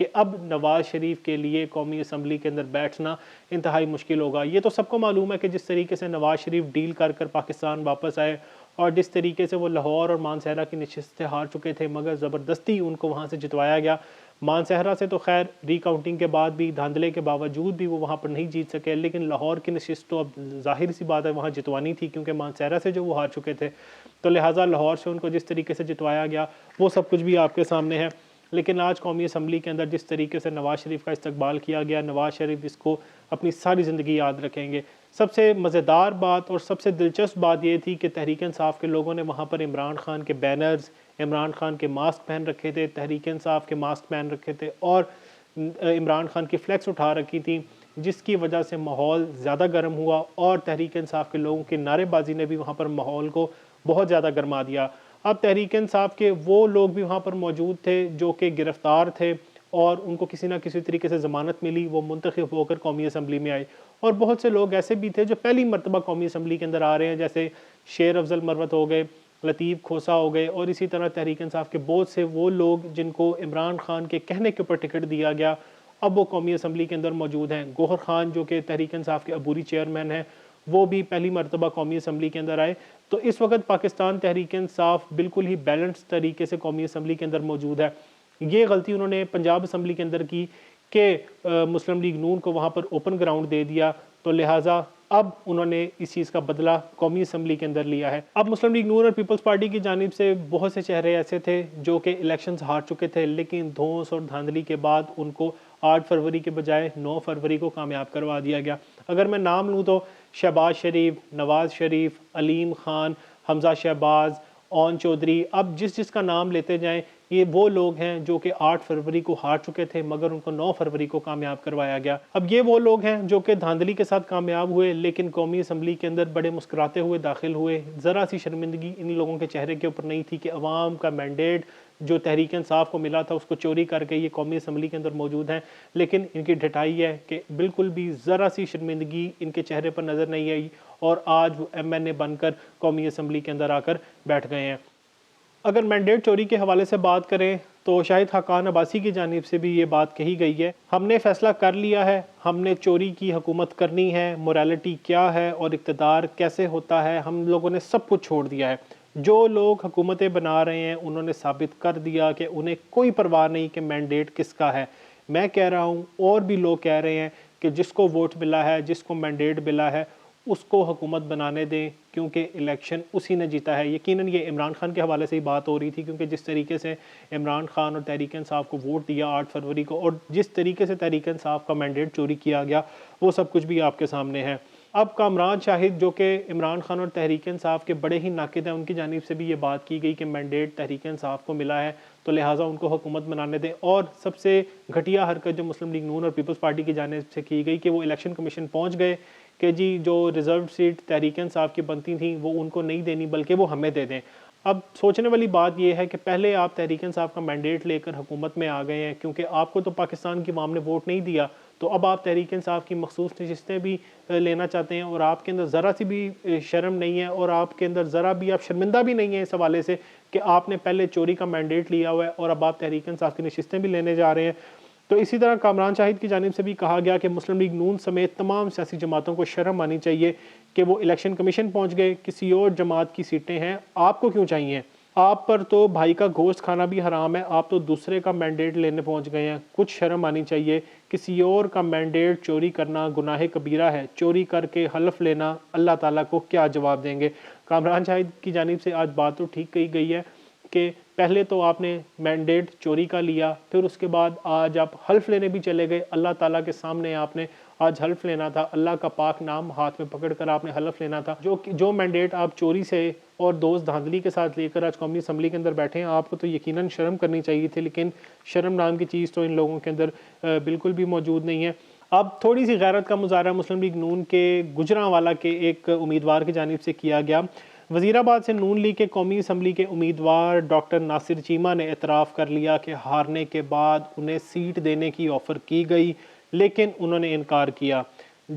کہ اب نواز شریف کے لیے قومی اسمبلی کے اندر بیٹھنا انتہائی مشکل ہوگا۔ یہ تو سب کو معلوم ہے کہ جس طریقے سے نواز شریف ڈیل کر کر پاکستان واپس آئے اور جس طریقے سے وہ لاہور اور مانسہرہ کی نشستیں ہار چکے تھے مگر زبردستی ان کو وہاں سے جتوایا گیا۔ مانسہرہ سے تو خیر ری کاؤنٹنگ کے بعد بھی دھاندلے کے باوجود بھی وہ وہاں پر نہیں جیت سکے، لیکن لاہور کی نشست تو اب ظاہر سی بات ہے وہاں جتوانی تھی کیونکہ مانسہرہ سے جو وہ ہار چکے تھے، تو لہٰذا لاہور سے ان کو جس طریقے سے جتوایا گیا وہ سب کچھ بھی آپ کے سامنے ہے۔ لیکن آج قومی اسمبلی کے اندر جس طریقے سے نواز شریف کا استقبال کیا گیا، نواز شریف اس کو اپنی ساری زندگی یاد رکھیں گے۔ سب سے مزیدار بات اور سب سے دلچسپ بات یہ تھی کہ تحریک انصاف کے لوگوں نے وہاں پر عمران خان کے بینرز، عمران خان کے ماسک پہن رکھے تھے، تحریک انصاف کے ماسک پہن رکھے تھے اور عمران خان کی فلیکس اٹھا رکھی تھی، جس کی وجہ سے ماحول زیادہ گرم ہوا اور تحریک انصاف کے لوگوں کی نعرے بازی نے بھی وہاں پر ماحول کو بہت زیادہ گرما دیا۔ اب تحریک انصاف کے وہ لوگ بھی وہاں پر موجود تھے جو کہ گرفتار تھے اور ان کو کسی نہ کسی طریقے سے ضمانت ملی، وہ منتخب ہو کر قومی اسمبلی میں آئے، اور بہت سے لوگ ایسے بھی تھے جو پہلی مرتبہ قومی اسمبلی کے اندر آ رہے ہیں، جیسے شیر افضل مروت ہو گئے، لطیف کھوسا ہو گئے، اور اسی طرح تحریک انصاف کے بہت سے وہ لوگ جن کو عمران خان کے کہنے کے اوپر ٹکٹ دیا گیا، اب وہ قومی اسمبلی کے اندر موجود ہیں۔ گوہر خان جو کہ تحریک انصاف کے عبوری چیئرمین ہیں، وہ بھی پہلی مرتبہ قومی اسمبلی کے اندر آئے۔ تو اس وقت پاکستان تحریک انصاف بالکل ہی بیلنس طریقے سے قومی اسمبلی کے اندر موجود ہے۔ یہ غلطی انہوں نے پنجاب اسمبلی کے اندر کی کہ مسلم لیگ نون کو وہاں پر اوپن گراؤنڈ دے دیا، تو لہٰذا اب انہوں نے اس چیز کا بدلہ قومی اسمبلی کے اندر لیا ہے۔ اب مسلم لیگ نون اور پیپلز پارٹی کی جانب سے بہت سے چہرے ایسے تھے جو کہ الیکشنز ہار چکے تھے، لیکن دھونس اور دھاندلی کے بعد ان کو 8 فروری کے بجائے 9 فروری کو کامیاب کروا دیا گیا۔ اگر میں نام لوں تو شہباز شریف، نواز شریف، علیم خان، حمزہ شہباز، اون چودھری، اب جس کا نام لیتے جائیں یہ وہ لوگ ہیں جو کہ 8 فروری کو ہار چکے تھے مگر ان کو 9 فروری کو کامیاب کروایا گیا۔ اب یہ وہ لوگ ہیں جو کہ دھاندلی کے ساتھ کامیاب ہوئے لیکن قومی اسمبلی کے اندر بڑے مسکراتے ہوئے داخل ہوئے۔ ذرا سی شرمندگی ان لوگوں کے چہرے کے اوپر نہیں تھی کہ عوام کا مینڈیٹ جو تحریک انصاف کو ملا تھا اس کو چوری کر کے یہ قومی اسمبلی کے اندر موجود ہیں، لیکن ان کی ڈٹائی ہے کہ بالکل بھی ذرا سی شرمندگی ان کے چہرے پر نظر نہیں آئی اور آج وہ MNA بن کر قومی اسمبلی کے اندر آ کر بیٹھ گئے ہیں۔ اگر مینڈیٹ چوری کے حوالے سے بات کریں تو شاہد خاقان عباسی کی جانب سے بھی یہ بات کہی گئی ہے، ہم نے فیصلہ کر لیا ہے، ہم نے چوری کی حکومت کرنی ہے، موریلٹی کیا ہے اور اقتدار کیسے ہوتا ہے، ہم لوگوں نے سب کچھ چھوڑ دیا ہے۔ جو لوگ حکومتیں بنا رہے ہیں انہوں نے ثابت کر دیا کہ انہیں کوئی پرواہ نہیں کہ مینڈیٹ کس کا ہے۔ میں کہہ رہا ہوں اور بھی لوگ کہہ رہے ہیں کہ جس کو ووٹ ملا ہے، جس کو مینڈیٹ ملا ہے اس کو حکومت بنانے دیں کیونکہ الیکشن اسی نے جیتا ہے۔ یقیناً یہ عمران خان کے حوالے سے ہی بات ہو رہی تھی کیونکہ جس طریقے سے عمران خان اور تحریک انصاف کو ووٹ دیا 8 فروری کو اور جس طریقے سے تحریک انصاف کا مینڈیٹ چوری کیا گیا وہ سب کچھ بھی آپ کے سامنے ہے۔ اب کامران شاہد جو کہ عمران خان اور تحریک انصاف کے بڑے ہی ناقد ہیں، ان کی جانب سے بھی یہ بات کی گئی کہ مینڈیٹ تحریک انصاف کو ملا ہے تو لہٰذا ان کو حکومت بنانے دیں، اور سب سے گھٹیا حرکت جو مسلم لیگ نون اور پیپلز پارٹی کی جانب سے کی گئی کہ وہ الیکشن کمیشن پہنچ گئے کہ جی جو ریزرو سیٹ تحریک انصاف کی بنتی تھیں وہ ان کو نہیں دینی بلکہ وہ ہمیں دے دیں۔ اب سوچنے والی بات یہ ہے کہ پہلے آپ تحریک انصاف کا مینڈیٹ لے کر حکومت میں آ گئے ہیں کیونکہ آپ کو تو پاکستان کی عوام نے ووٹ نہیں دیا، تو اب آپ تحریک انصاف کی مخصوص نشستیں بھی لینا چاہتے ہیں اور آپ کے اندر ذرا سی بھی شرم نہیں ہے اور آپ کے اندر ذرا بھی آپ شرمندہ بھی نہیں ہیں اس حوالے سے کہ آپ نے پہلے چوری کا مینڈیٹ لیا ہوا ہے اور اب آپ تحریک انصاف کی نشستیں بھی لینے جا رہے ہیں۔ تو اسی طرح کامران شاہد کی جانب سے بھی کہا گیا کہ مسلم لیگ نون سمیت تمام سیاسی جماعتوں کو شرم آنی چاہیے کہ وہ الیکشن کمیشن پہنچ گئے، کسی اور جماعت کی سیٹیں ہیں، آپ کو کیوں چاہیے؟ آپ پر تو بھائی کا گوشت کھانا بھی حرام ہے، آپ تو دوسرے کا مینڈیٹ لینے پہنچ گئے ہیں، کچھ شرم آنی چاہیے۔ کسی اور کا مینڈیٹ چوری کرنا گناہ کبیرہ ہے، چوری کر کے حلف لینا اللہ تعالیٰ کو کیا جواب دیں گے؟ کامران شاہد کی جانب سے آج بات تو ٹھیک کہی گئی ہے کہ پہلے تو آپ نے مینڈیٹ چوری کا لیا، پھر اس کے بعد آج آپ حلف لینے بھی چلے گئے، اللہ تعالیٰ کے سامنے آپ نے آج حلف لینا تھا، اللہ کا پاک نام ہاتھ میں پکڑ کر آپ نے حلف لینا تھا۔ جو مینڈیٹ آپ چوری سے اور دوست دھاندلی کے ساتھ لے کر آج قومی اسمبلی کے اندر بیٹھے ہیں، آپ کو تو یقیناً شرم کرنی چاہیے تھی، لیکن شرم نام کی چیز تو ان لوگوں کے اندر بالکل بھی موجود نہیں ہے۔ اب تھوڑی سی غیرت کا مظاہرہ مسلم لیگ نون کے گجرانوالہ کے ایک امیدوار کی جانب سے کیا گیا۔ وزیر آباد سے نون لیگ کے قومی اسمبلی کے امیدوار ڈاکٹر ناصر چیمہ نے اعتراف کر لیا کہ ہارنے کے بعد انہیں سیٹ دینے کی آفر کی گئی لیکن انہوں نے انکار کیا۔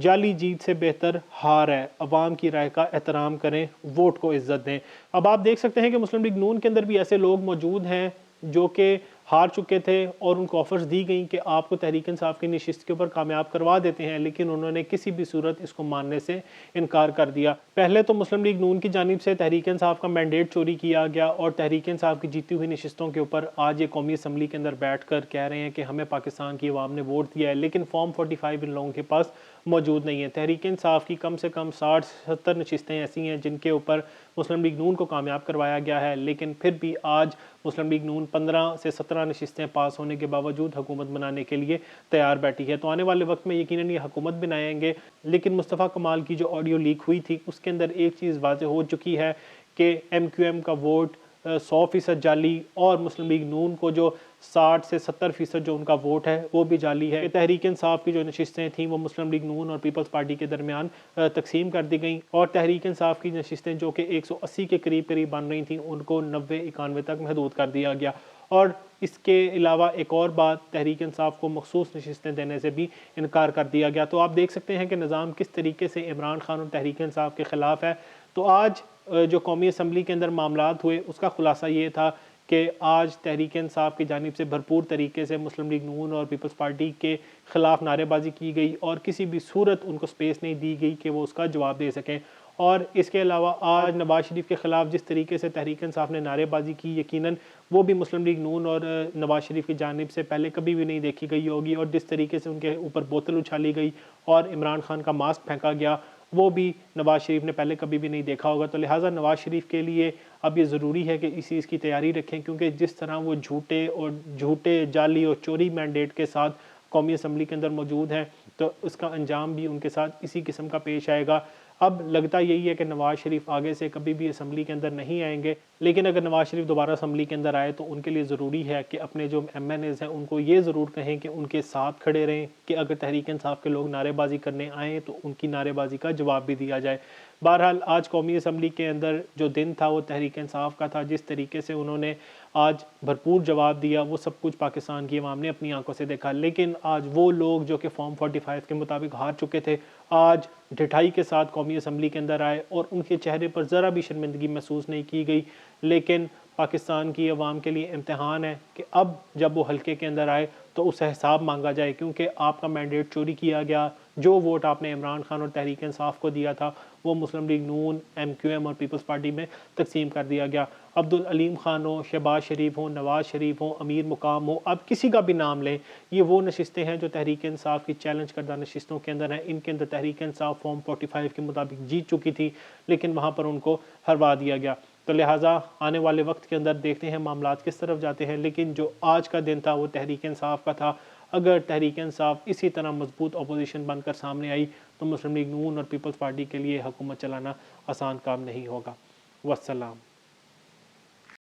جعلی جیت سے بہتر ہار ہے، عوام کی رائے کا احترام کریں، ووٹ کو عزت دیں۔ اب آپ دیکھ سکتے ہیں کہ مسلم لیگ نون کے اندر بھی ایسے لوگ موجود ہیں جو کہ ہار چکے تھے اور ان کو آفرز دی گئیں کہ آپ کو تحریک انصاف کی نشست کے اوپر کامیاب کروا دیتے ہیں، لیکن انہوں نے کسی بھی صورت اس کو ماننے سے انکار کر دیا۔ پہلے تو مسلم لیگ نون کی جانب سے تحریک انصاف کا مینڈیٹ چوری کیا گیا اور تحریک انصاف کی جیتی ہوئی نشستوں کے اوپر آج یہ قومی اسمبلی کے اندر بیٹھ کر کہہ رہے ہیں کہ ہمیں پاکستان کی عوام نے ووٹ دیا ہے، لیکن فارم 45 ان لوگوں کے پاس موجود نہیں ہے۔ تحریک انصاف کی کم سے کم 60-70 نشستیں ایسی ہیں جن کے اوپر مسلم لیگ نون کو کامیاب کروایا گیا ہے، لیکن پھر بھی آج مسلم لیگ نون 15 سے 17 نشستیں پاس ہونے کے باوجود حکومت بنانے کے لیے تیار بیٹھی ہے۔ تو آنے والے وقت میں یقیناً یہ حکومت بنائیں گے، لیکن مصطفیٰ کمال کی جو آڈیو لیک ہوئی تھی اس کے اندر ایک چیز واضح ہو چکی ہے کہ ایم کیو ایم کا ووٹ 100% جعلی اور مسلم لیگ نون کو جو 60 سے 70% جو ان کا ووٹ ہے وہ بھی جعلی ہے۔ تحریک انصاف کی جو نشستیں تھیں وہ مسلم لیگ نون اور پیپلز پارٹی کے درمیان تقسیم کر دی گئیں اور تحریک انصاف کی نشستیں جو کہ 180 کے قریب بن رہی تھیں ان کو 90-91 تک محدود کر دیا گیا۔ اور اس کے علاوہ ایک اور بات، تحریک انصاف کو مخصوص نشستیں دینے سے بھی انکار کر دیا گیا۔ تو آپ دیکھ سکتے ہیں کہ نظام کس طریقے سے عمران خان اور تحریک انصاف کے خلاف ہے۔ تو آج جو قومی اسمبلی کے اندر معاملات ہوئے اس کا خلاصہ یہ تھا کہ آج تحریک انصاف کی جانب سے بھرپور طریقے سے مسلم لیگ نون اور پیپلز پارٹی کے خلاف نعرے بازی کی گئی اور کسی بھی صورت ان کو سپیس نہیں دی گئی کہ وہ اس کا جواب دے سکیں۔ اور اس کے علاوہ آج نواز شریف کے خلاف جس طریقے سے تحریک انصاف نے نعرے بازی کی، یقیناً وہ بھی مسلم لیگ نون اور نواز شریف کی جانب سے پہلے کبھی بھی نہیں دیکھی گئی ہوگی، اور جس طریقے سے ان کے اوپر بوتل اچھالی گئی اور عمران خان کا ماسک پھینکا گیا وہ بھی نواز شریف نے پہلے کبھی بھی نہیں دیکھا ہوگا۔ تو لہٰذا نواز شریف کے لیے اب یہ ضروری ہے کہ اس چیز کی تیاری رکھیں، کیونکہ جس طرح وہ جھوٹے جعلی اور چوری مینڈیٹ کے ساتھ قومی اسمبلی کے اندر موجود ہیں تو اس کا انجام بھی ان کے ساتھ اسی قسم کا پیش آئے گا۔ اب لگتا یہی ہے کہ نواز شریف آگے سے کبھی بھی اسمبلی کے اندر نہیں آئیں گے، لیکن اگر نواز شریف دوبارہ اسمبلی کے اندر آئے تو ان کے لیے ضروری ہے کہ اپنے جو ایم این ایز ہیں ان کو یہ ضرور کہیں کہ ان کے ساتھ کھڑے رہیں کہ اگر تحریک انصاف کے لوگ نعرے بازی کرنے آئیں تو ان کی نعرے بازی کا جواب بھی دیا جائے۔ بہرحال آج قومی اسمبلی کے اندر جو دن تھا وہ تحریک انصاف کا تھا، جس طریقے سے انہوں نے آج بھرپور جواب دیا وہ سب کچھ پاکستان کی عوام نے اپنی آنکھوں سے دیکھا۔ لیکن آج وہ لوگ جو کہ فارم 45 کے مطابق ہار چکے تھے آج ڈٹھائی کے ساتھ قومی اسمبلی کے اندر آئے اور ان کے چہرے پر ذرا بھی شرمندگی محسوس نہیں کی گئی۔ لیکن پاکستان کی عوام کے لیے امتحان ہے کہ اب جب وہ حلقے کے اندر آئے تو اس سے حساب مانگا جائے، کیونکہ آپ کا مینڈیٹ چوری کیا گیا۔ جو ووٹ آپ نے عمران خان اور تحریک انصاف کو دیا تھا وہ مسلم لیگ نون، ایم کیو ایم اور پیپلز پارٹی میں تقسیم کر دیا گیا۔ عبدالعلیم خان ہو، شہباز شریف ہو، نواز شریف ہو، امیر مقام ہو، اب کسی کا بھی نام لیں، یہ وہ نشستیں ہیں جو تحریک انصاف کی چیلنج کردہ نشستوں کے اندر ہیں۔ ان کے اندر تحریک انصاف فارم 45 کے مطابق جیت چکی تھی، لیکن وہاں پر ان کو ہروا دیا گیا۔ تو لہٰذا آنے والے وقت کے اندر دیکھتے ہیں معاملات کس طرف جاتے ہیں، لیکن جو آج کا دن تھا وہ تحریک انصاف کا تھا۔ اگر تحریک انصاف اسی طرح مضبوط اپوزیشن بن کر سامنے آئی تو مسلم لیگ نون اور پیپلز پارٹی کے لیے حکومت چلانا آسان کام نہیں ہوگا۔ والسلام۔